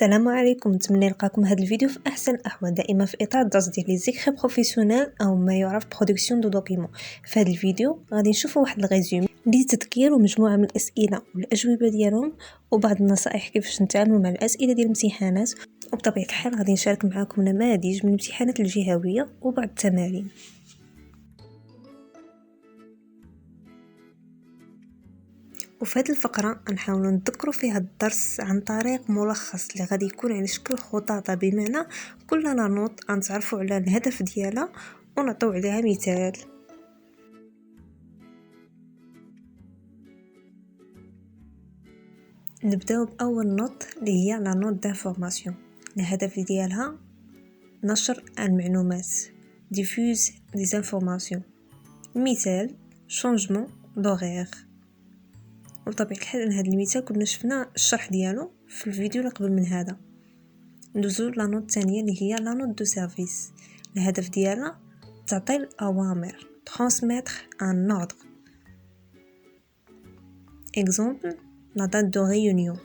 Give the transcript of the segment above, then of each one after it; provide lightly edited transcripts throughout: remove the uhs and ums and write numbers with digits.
السلام عليكم، نتمنى نلقاكم هذا الفيديو في احسن الاحوال، دائما في اطار الدرس ديال لي زيكري بروفيسيونيل او ما يعرف برودكسيون دو دوكيمون. في هذا الفيديو غادي نشوفوا واحد الريزومي لتذكير ومجموعه من الاسئله والاجوبه ديالهم وبعض النصائح كيفاش نتعاملوا مع الاسئله ديال الامتحانات. وبطبيعه الحال غادي نشارك معكم نماذج من الامتحانات الجهويه وبعض التمارين. وفي هذه الفقرة نحاول نذكروا فيها الدرس عن طريق ملخص اللي غادي يكون على شكل خطاطة، بمعنى كل لا نوت غنتعرفوا على الهدف ديالها ونعطيو عليها مثال. نبداو باول نوت اللي هي لا نوت دانفورماسيون. الهدف ديالها نشر المعلومات، ديفوز دي انفورماسيون. مثال شونجمون دوغير. وبطبيعة الحال ان هذا المثال كنا شفنا الشرح ديالو في الفيديو اللي قبل من هذا. ندوزو لا نوت الثانيه اللي هي لا نوت دو سيرفيس. الهدف ديالها تعطي الاوامر، ترانسميتر ان اوردر. اكزامبل لا دات دو ريونيون.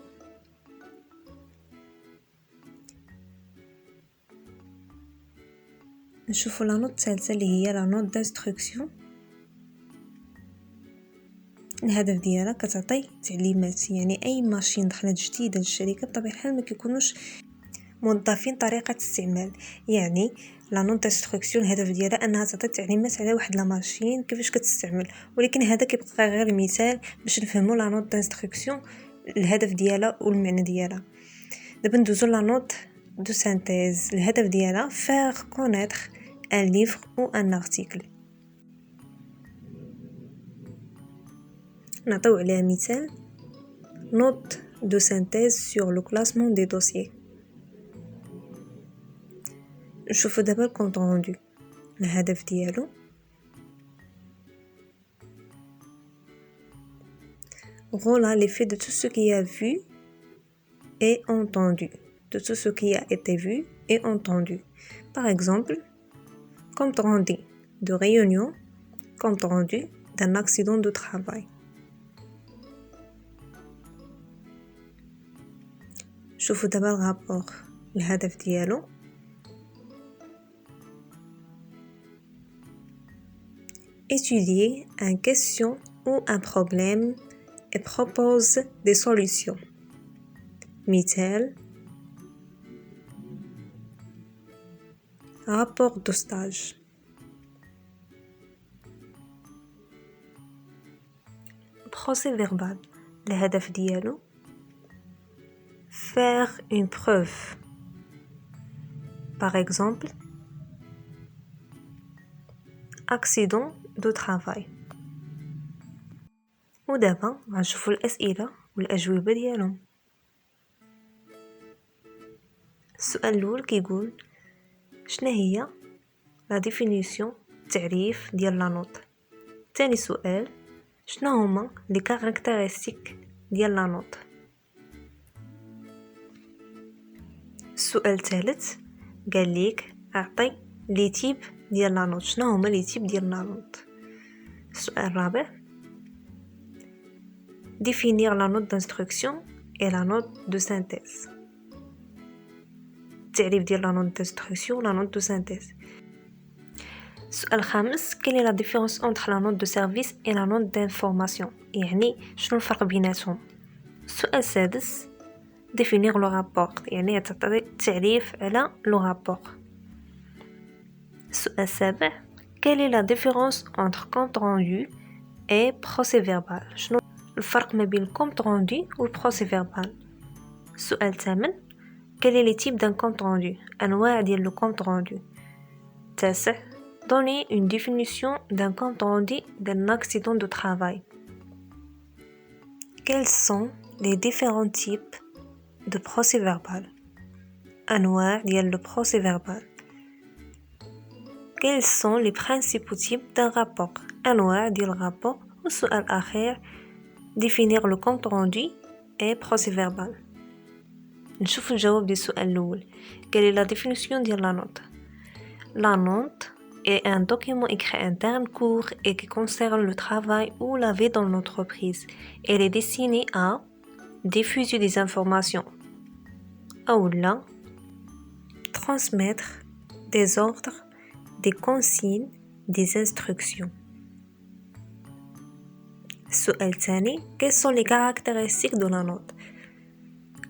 نشوفوا لا نوت الثالثه اللي هي لا نوت دانستركسيون. الهدف ديالها كتعطي تعليمات، يعني اي ماشين دخلت جديده للشركه بطبيعه الحال ما كيكونوش موظفين طريقه استعمال. يعني لا نوت دانستركسيون الهدف ديالها انها تعطي تعليمات على واحد لا ماشين كيفاش كتستعمل، ولكن هذا كيبقى غير مثال باش نفهموا لا نوت دانستركسيون الهدف ديالها والمعنى ديالها. دابا ندوزو لا نوت دو سانتيز. الهدف ديالها فير كونيتر ان ليفر او ان ارتيكل. نعطيو عليها مثال نوت دو سانتيز sur le classement des dossiers. نشوفو دابا الكونط روندو. الهدف ديالو voilà l'effet de tout ce qui a vu et entendu, de tout ce qui a été vu et entendu. Par exemple, compte rendu de réunion, compte rendu d'un accident de travail. شوفوا دابا الرابور. الهدف ديالو étudier une question ou un problème et propose des solutions. مثال rapport de stage. procès verbal. الهدف ديالو faire une preuve. Par exemple, accident de travail. ودابا غنشوفوا الأسئلة والأجوبة ديالهم. السؤال الأول كيقول شنو هي لا ديفينيسيون تعريف ديال لا نوت. ثاني سؤال شنو هما لي كاركتيرستيك ديال لا نوت. السؤال الثالث قال ليك اعطي لي تيب ديال لا نوت، شنو هما لي تيب ديال لا نوت. السؤال الرابع définir la note d'instruction et la note de synthèse. التعريف ديال la note d'instruction و la note de synthèse. السؤال الخامس quelle est la différence entre la note de service et la note d'information، يعني شنو الفرق بيناتهم. السؤال السادس définir le rapport، يعني تعطي تعريف على le rapport. السؤال السابع quelle est la différence entre compte rendu et procès verbal، شنو الفرق ما بين compte rendu و procès verbal. السؤال الثامن quel est les types d'un compte rendu، أنواع ديال le compte rendu. التاسع donner une définition d'un compte rendu d'un accident de travail. Quels sont les différents types de procès verbal، أنواع ديال le procès verbal. Quels sont les principaux types d'un rapport، أنواع ديال rapport. والسؤال الأخير définir le compte rendu et procès verbal. نشوف الجواب ديال السؤال الأول. quelle est la définition ديال la note. La note est un document écrit interne court et qui concerne le travail ou la vie dans l'entreprise. Elle est destinée à diffuser des informations أولا transmettre des ordres, des consignes, des instructions. السؤال الثاني quelles sont les caractéristiques de la note?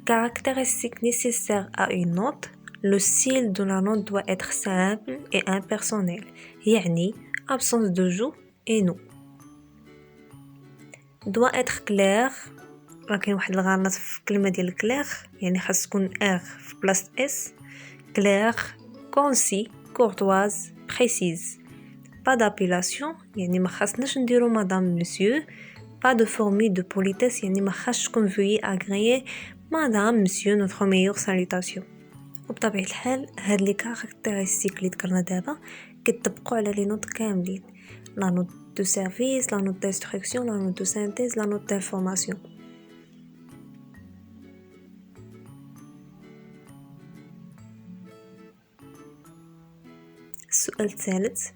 Caractéristiques nécessaires à une note. Le style de la note doit être simple et impersonnel. يعني absence de je et nous. Doit être clair. كاين واحد الغلط في الكلمة ديال clair يعني خاص تكون r في بلاصة s. Clair, concis, courtoise, précise. Pas d'appellation يعني ما خاصناش نديرو madame monsieur. Pas de formule de politesse يعني ما خاصش تكون veuillez agréer madame monsieur notre meilleure salutation. وبطبيعة الحال هاد لي كاركتيرستيك اللي ذكرنا دابا كيطبقوا على لي نوت كاملين. لا نوت دو سيرفيس، لا نوت d'instruction, لا نوت دو synthèse, لا نوت d'information. السؤال الثالث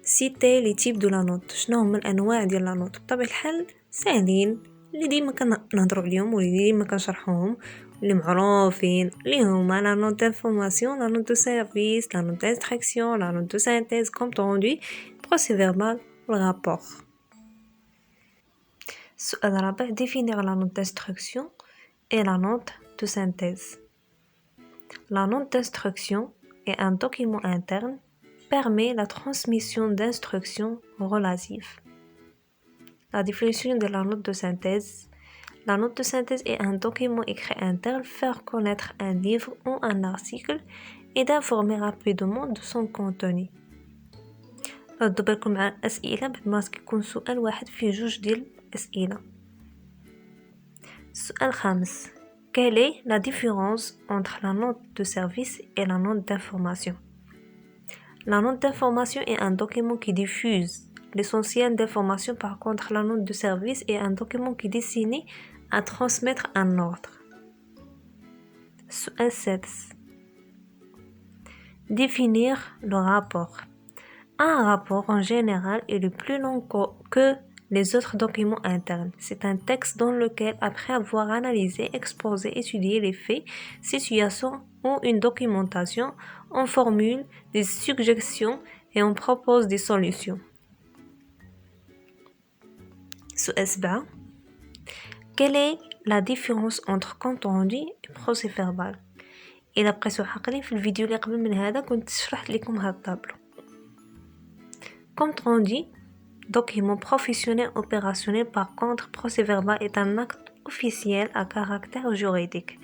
citer les types de la note. شنو هما الانواع ديال لا نوت؟ بطبيعة الحال ساهلين اللي ديما كنهضروا عليهم واللي ديما كنشرحوهم اللي معروفين اللي هما لا نوت d'information, لا نوت دو سيرفيس, لا نوت d'instruction, لا نوت دو synthèse, compte rendu, procès verbal والرابور. السؤال الرابع définir la note d'instruction et la note de synthèse. La note d'instruction est un document interne permet la transmission d'instructions relatives. La définition de la note de synthèse. La note de synthèse est un document écrit interne faire connaître un livre ou un article et d'informer rapidement de son contenu. ردوا بالكم مع الأسئلة بعد ما كيكون سؤال واحد فيه جوج ديال الأسئلة. السؤال الخامس Quelle est la différence entre la note de service et la note d'information? La note d'information est un document qui diffuse l'essentiel d'information. Par contre, la note de service est un document qui est destiné à transmettre un ordre. Su'al 7. Définir le rapport. Un rapport en général est le plus long que les autres documents internes. C'est un texte dans lequel, après avoir analysé, exposé, étudié les faits, situations ou une documentation, on formule des suggestions et on propose des solutions. Su'al 7. Quelle est la différence entre compte rendu et procès verbal? إلا بقيتو عاقلين في الفيديو اللي قبل من هذا كنت شرحت لكم هذا الطابلو. Compte rendu, document professionnel opérationnel. Par contre, procès verbal est un acte officiel à caractère juridique.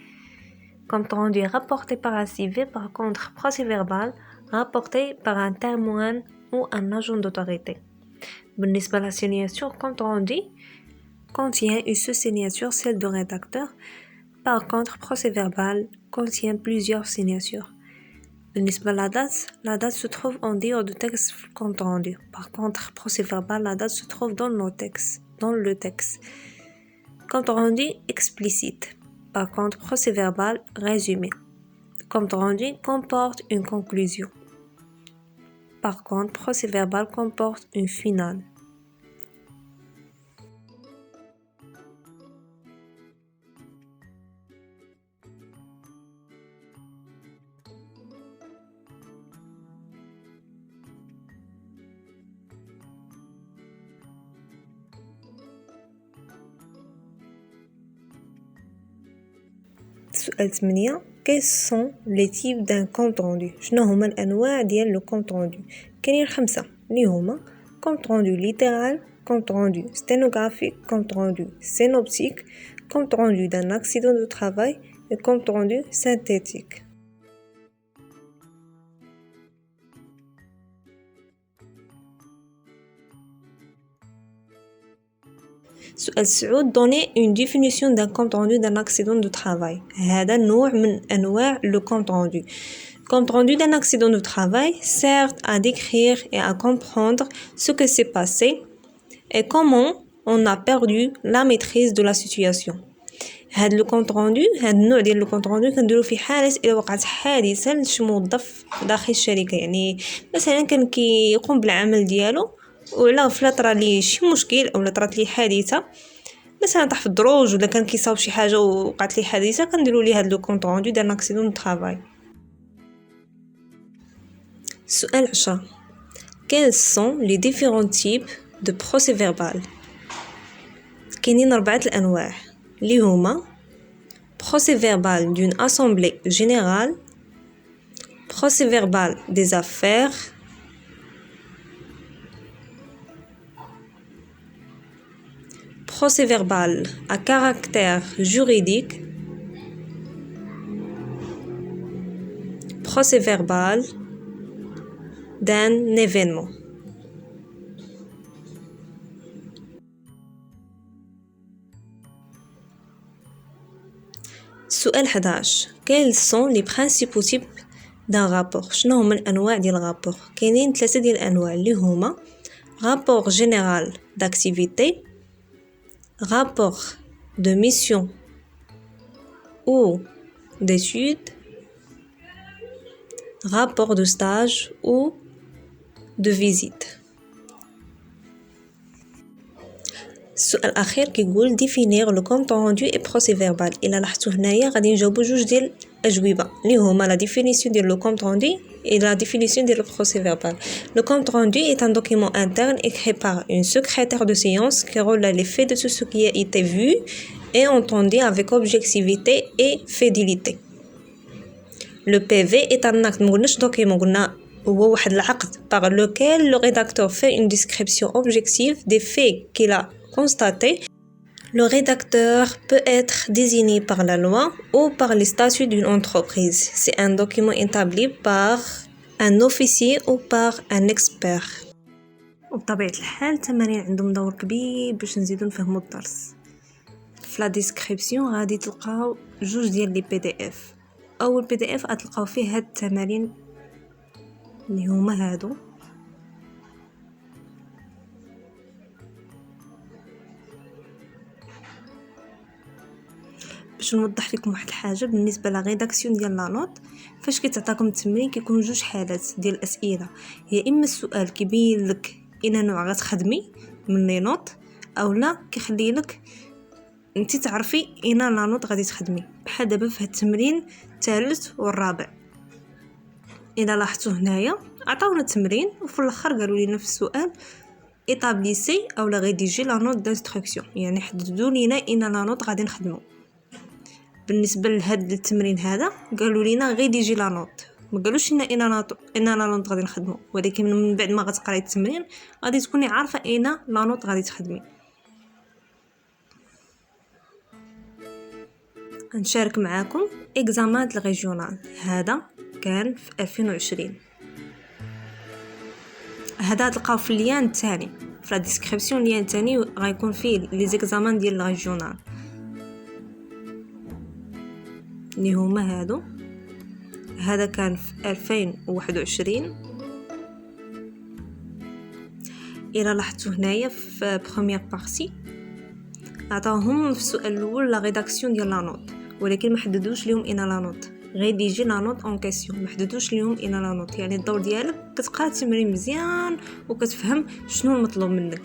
Compte rendu rapporté par un civil. Par contre, procès verbal rapporté par un témoin ou un agent d'autorité. بالنسبة la signature, compte rendu contient une seule signature, celle du rédacteur. Par contre, procès verbal contient plusieurs signatures. بالنسبة la date se trouve en dehors du texte compte rendu. Par contre, procès verbal, la date se trouve dans le texte. Compte rendu explicite. Par contre, procès verbal résumé. Compte rendu comporte une conclusion. Par contre, procès verbal comporte une finale. سؤال 8 Quels sont les types d'un compte rendu? شنو هما الأنواع ديال لو compte rendu؟ كاينين 5 اللي هما compte rendu littéral, compte rendu sténographique, compte rendu synoptique, compte rendu d'un accident de travail et compte rendu synthétique. سؤال 9 Donner une définition d'un compte rendu d'un accident de travail. هذا نوع من أنواع le compte rendu. Compte rendu d'un accident de travail sert à décrire et à comprendre ce que s'est passé et comment on a perdu la maîtrise de la situation. هذا le compte rendu هذا النوع ديال le compte rendu كنديرو في حالة إلا وقعت حادثة لشي موظف داخل الشركة. يعني مثلا كان كيقوم بالعمل ديالو ولا فلا طرا ليه شي مشكل او طرات ليه حادثه مثلا طاح في الدروج ولا كان كيصاوب شي حاجه وقعت لي حادثه كنديروا ليه هذا لو كونط روندو ديال اكسيدون دو طرافاي. سؤال 10. Quels sont les différents types de procès verbal؟ كاينين 4 الانواع اللي هما procès verbal d'une assemblée générale, procès verbal des affaires, procès verbal à caractère juridique, procès verbal d'un événement. سؤال 11. Quels sont les principaux types d'un rapport؟ شنو هما الانواع ديال الرابور؟ كاينين 3 ديال الانواع اللي هما rapport général d'activité, rapport de mission ou d'études, rapport de stage ou de visite. السؤال الاخير كيقول définir le compte rendu et procès verbal. الا لاحظتوا هنايا غادي نجاوبوا جوج ديال الاجوبه اللي هما la définition ديال le compte rendu et la définition ديال le procès verbal. Le compte rendu est un document interne écrit par une secrétaire de séance qui relaie les faits de tout ce qui a été vu et entendu avec objectivité et fidélité. Le PV est un acte مقلناش document قلنا هو واحد العقد par lequel le rédacteur fait une description objective des faits qu'il a constatés. Le rédacteur peut être désigné par la loi ou par les statuts d'une entreprise. C'est un document établi par un officier ou par un expert. وبطبيعة الحال التمارين عندهم دور كبير باش نزيدو نفهمو الدرس. في لا ديسكريبسيون غادي تلقاو جوج ديال لي بي دي اف. اول بي دي اف غتلقاو فيه هاد التمارين اللي هما هادو، باش نوضح لكم واحد الحاجه بالنسبه لا ريداكسيون ديال لا نوت. فاش كيتعطاكم التمرين كيكونوا جوج حالات ديال الاسئله، يا اما السؤال كيبين لك اين نوع غتخدمي من لي نوت، او لا كيخلي لك انت تعرفي اين لا نوت غادي تخدمي. بحال دابا في هاد التمرين الثالث والرابع اذا لاحظتوا هنايا عطاونا التمرين وفي الاخر قالوا لنا في السؤال ايطابليسي او لا ريديجي لا نوت دانستركسيون، يعني حددوا لنا اين لا نوت غادي نخدمو. بالنسبه لهاد التمرين هذا قالوا لنا ريديجي لا نوت، ما قالوش لنا اين لا نوت غادي نخدمو، ولكن من بعد ما غتقراي التمرين غادي تكوني عارفه اين لا نوت غادي تخدمي. نشارك معاكم اكزامان الريجيونال هذا كان في 2020. هذا تلقاو في اللين الثاني في لا ديسكريبسيون. اللين الثاني غيكون فيه لي زيكزامان ديال الريجيونال اللي هما هادو. هذا كان في 2021. الى لاحظتوا هنايا في بروميير بارتي عطاوهم في السؤال الاول لا ريداكسيون ديال لا نوت، ولكن ما حددوش لهم اين لا نوت غيديجي لا نوت اون كيسيون، ما حددوش لهم اين لا نوت. يعني الدور ديالك كتقرا التمرين مزيان وكتفهم شنو المطلوب منك.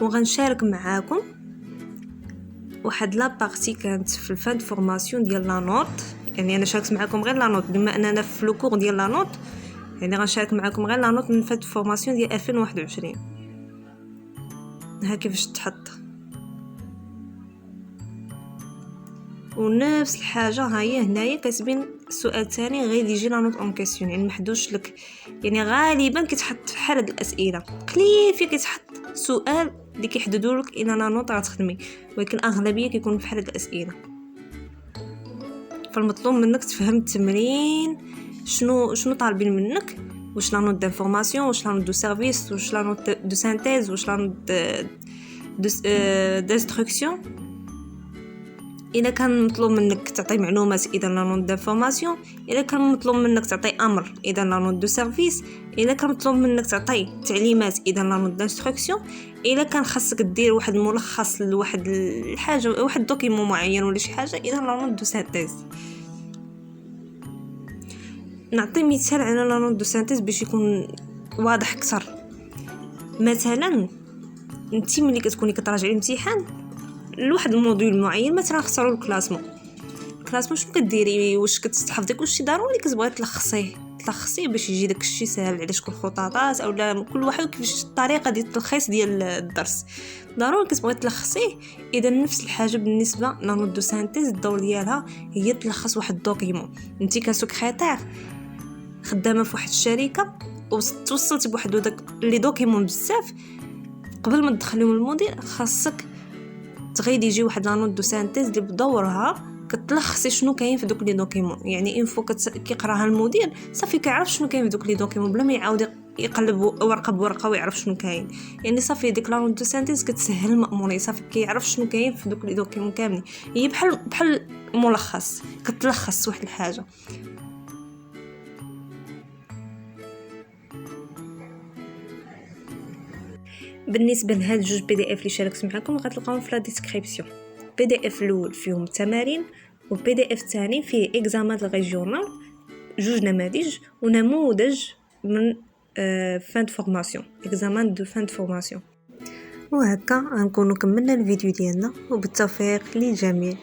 وغنشارك معاكم واحد لا بارتي كانت في الفان فورماسيون ديال لا نوت، يعني انا شاركت معاكم غير لا نوت بما اننا في لو كور ديال لا نوت، يعني غنشارك معاكم غير لا نوت من فان فورماسيون ديال 2021. ها كيفاش تحط ونفس الحاجه ها هي هنايا كاتبين السؤال الثاني غير يجي لا نوت اون كيسيون، يعني محدوش لك. يعني غالبا كيتحط في حال هاد الاسئله قليل في كيتحط سؤال اللي كيحددوا لك ان لا نوت غتخدمي، ولكن اغلبيه كيكون في حال هاد الاسئله. فالمطلوب منك تفهم التمرين شنو طالبين منك، واش لا نوت دانفورماسيون، واش لا نوت دو سيرفيس، واش لا نوت دو سانتيز، واش لا نوت دانستركسيون. اذا كان مطلوب منك تعطي معلومات اذا لا نوت دانفورماسيون، اذا كان مطلوب منك تعطي امر اذا لا نوت دو سيرفيس، اذا كان مطلوب منك تعطي تعليمات اذا لا نوت دانستركسيون، اذا كان خاصك دير واحد الملخص لواحد الحاجه واحد دوكيمون معين ولا شي حاجه اذا لا نوت دو سانتيز. نعطي مثال على لا نوت دو سانتيز باش يكون واضح اكثر. مثلا انت ملي كتكوني كتراجعي الامتحان لواحد الموديول معين، مثلا خسروا الكلاسمون شنو كديري؟ واش كتستحفظي كلشي؟ ضروري كتبغي تلخصيه باش يجي داكشي ساهل على شكون خططات، اولا كل واحد كيفاش الطريقه ديال التلخيص ديال الدرس، ضروري كتبغي تلخصيه. اذا نفس الحاجه بالنسبه لا نوت دو سانتيز، الدور ديالها هي تلخص واحد الدوكيمون. انت كسكرتير خدامه في واحد الشركه وتوصلتي بواحد داك لي دوكيمون بزاف، قبل ما تدخليهم للمدير خاصك تغيديجي واحد لا نوت دو سانتيز اللي بدورها كتلخصي شنو كاين في دوك لي دوكيمون. يعني انفو كيقراها المدير صافي كيعرف شنو كاين في دوك لي دوكيمون بلا ما يعاود يقلب ورقه بورقه ويعرف شنو كاين. يعني صافي ديك لا نوت دو سانتيز كتسهل المأمورين، صافي كيعرف شنو كاين في دوك لي دوكيمون كاملين. هي بحال ملخص، كتلخص واحد الحاجه. بالنسبه لهاد جوج بي دي اف اللي شاركت معكم غتلقاوهم في لا ديسكريبسيون. بي دي اف الاول فيهم التمارين، وبي دي اف الثاني فيه اكزامان الريجيونال، جوج نماذج ونموذج من فان دو فورماسيون، اكزامان دو فان دو فورماسيون. وهكا غنكونوا كملنا الفيديو ديالنا، وبالتوفيق للجميع.